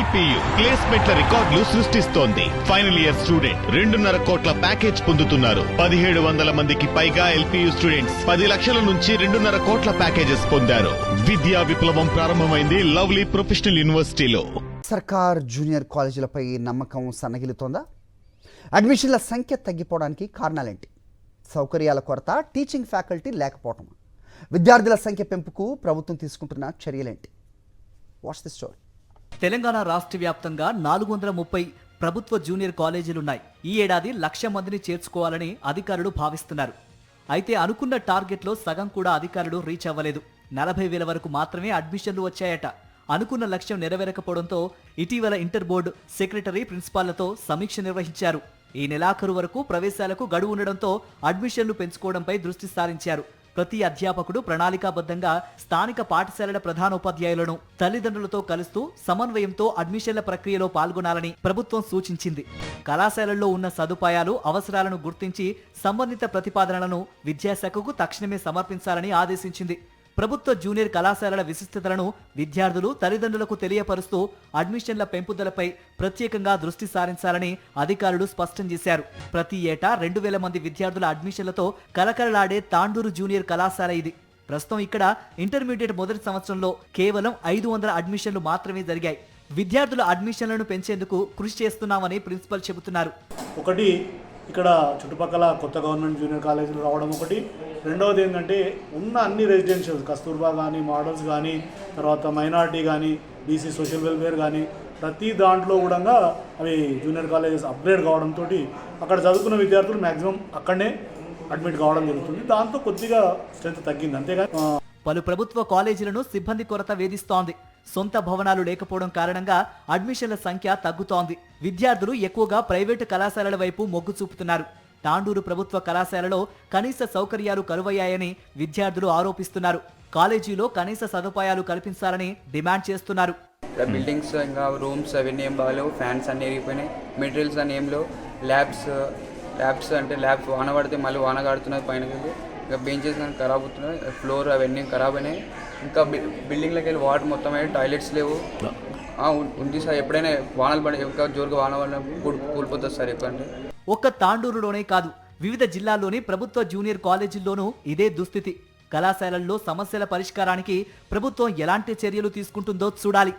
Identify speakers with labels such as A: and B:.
A: LPU ప్లేస్మెంట్ల రికార్డులు సృష్టిస్తోంది. Final year student 2.5 కోట్ల ప్యాకేజ్ పొందుతున్నారు. 1700 మందికి పైగా ఎల్పీయూ స్టూడెంట్స్ 10 లక్షల నుంచి 2.5 కోట్ల ప్యాకేజెస్ పొందారు. విద్యా విప్లవం ప్రారంభమైంది లవ్లీ ప్రొఫెషనల్ యూనివర్సిటీలో.
B: సర్కార్ జూనియర్ కాలేజీలపై నమ్మకం సన్నగిలుతోందా? అడ్మిషన్ల సంఖ్య తగ్గిపోవడానికి కారణాలేంటి? సౌకర్యాల కొరత, టీచింగ్ ఫ్యాకల్టీ లేకపోవటం, విద్యార్థుల సంఖ్య పెంపుకు ప్రభుత్వం తీసుకుంటున్న చర్యలేంటి? What's the story?
C: తెలంగాణ రాష్ట్ర వ్యాప్తంగా 430 ప్రభుత్వ జూనియర్ కాలేజీలున్నాయి. ఈ ఏడాది 1,00,000 మందిని చేర్చుకోవాలని అధికారులు భావిస్తున్నారు. అయితే అనుకున్న టార్గెట్లో సగం కూడా అధికారులు రీచ్ అవ్వలేదు. 40,000 వరకు మాత్రమే అడ్మిషన్లు వచ్చాయట. అనుకున్న లక్ష్యం నెరవేరకపోవడంతో ఇటీవల ఇంటర్ బోర్డు సెక్రటరీ ప్రిన్సిపాళ్లతో సమీక్ష నిర్వహించారు. ఈ నెలాఖరు వరకు ప్రవేశాలకు గడువు ఉండడంతో అడ్మిషన్లు పెంచుకోవడంపై దృష్టి సారించారు. ప్రతి అధ్యాపకుడు ప్రణాళికాబద్ధంగా స్థానిక పాఠశాలల ప్రధానోపాధ్యాయులను తల్లిదండ్రులతో కలుస్తూ సమన్వయంతో అడ్మిషన్ల ప్రక్రియలో పాల్గొనాలని ప్రభుత్వం సూచించింది. కళాశాలల్లో ఉన్న సదుపాయాలు, అవసరాలను గుర్తించి సంబంధిత ప్రతిపాదనలను విద్యాశాఖకు తక్షణమే సమర్పించాలని ఆదేశించింది. ప్రభుత్వ జూనియర్ కళాశాలల విశిష్టతలను విద్యార్థులు, తల్లిదండ్రులకు తెలియపరుస్తూ అడ్మిషన్ల పెంపుదలపై ప్రత్యేకంగా దృష్టి సారించాలని అధికారులు స్పష్టం చేశారు. ప్రతి ఏటా 2,000 మంది విద్యార్థుల అడ్మిషన్లతో కలకలలాడే తాండూరు జూనియర్ కళాశాల ఇది. ప్రస్తుతం ఇక్కడ ఇంటర్మీడియట్ మొదటి సంవత్సరంలో కేవలం 500 అడ్మిషన్లు మాత్రమే జరిగాయి. విద్యార్థుల అడ్మిషన్లను పెంచేందుకు కృషి చేస్తున్నామని ప్రిన్సిపల్ చెబుతున్నారు.
D: ఒకటి, ఇక్కడ చుట్టుపక్కల కొత్త గవర్నమెంట్ జూనియర్ కాలేజీలు రావడం ఒకటి. రెండవది ఏంటంటే ఉన్న అన్ని రెసిడెన్షియల్స్, కస్తూర్బా కానీ, మోడల్స్ కానీ, తర్వాత మైనార్టీ కానీ, బీసీ సోషల్ వెల్ఫేర్ కానీ, ప్రతి దాంట్లో కూడా అవి జూనియర్ కాలేజెస్ అప్గ్రేడ్ కావడంతో అక్కడ చదువుకున్న విద్యార్థులు మ్యాక్సిమం అక్కడనే అడ్మిట్ కావడం జరుగుతుంది. దాంతో కొద్దిగా స్ట్రెంత్ తగ్గింది, అంతేగాని
C: పలు ప్రభుత్వ కాలేజీలను సిబ్బంది కొరత వేధిస్తోంది. సొంత భవనాలు లేకపోవడం కారణంగా అడ్మిషన్ల సంఖ్య తగ్గుతోంది. విద్యార్థులు ఎక్కువగా ప్రైవేటు కళాశాలల వైపు మొగ్గు చూపుతున్నారు. తాండూరు ప్రభుత్వ కళాశాలలో కనీస సౌకర్యాలు కరువయ్యాయని విద్యార్థులు ఆరోపిస్తున్నారు. కాలేజీలో కనీస సదుపాయాలు కల్పించాలని డిమాండ్ చేస్తున్నారు.
E: బిల్డింగ్స్ ఇంకా రూమ్స్ అవన్నీ ఏం బాగాలేవు, ఫ్యాన్స్ అన్నీ ఎరిగిపోయినాయి, మెటీరియల్స్ అని ఏం లేవు, ల్యాబ్స్ అంటే ల్యాబ్స్ వాన పడితే మళ్ళీ వాన కాడుతున్నది పైన, ఇంకా బెంచెస్ కానీ ఖరాబ్ అవుతున్నాయి, ఫ్లోర్ అవన్నీ ఖరాబ్ అయినాయి. ఇంకా బిల్డింగ్లోకి వెళ్ళి వాటర్ మొత్తం అయ్యి, టాయిలెట్స్ లేవు. ఉంది సార్, ఎప్పుడైనా వానలు పడి ఇంకా జోరుగా వాన పడినప్పుడు కూలిపోతుంది సార్ ఎక్కువ. అంటే
C: ఒక్క తాండూరులోనే కాదు, వివిధ జిల్లాల్లోని ప్రభుత్వ జూనియర్ కాలేజీల్లోనూ ఇదే దుస్థితి. కళాశాలల్లో సమస్యల పరిష్కారానికి ప్రభుత్వం ఎలాంటి చర్యలు తీసుకుంటుందో చూడాలి.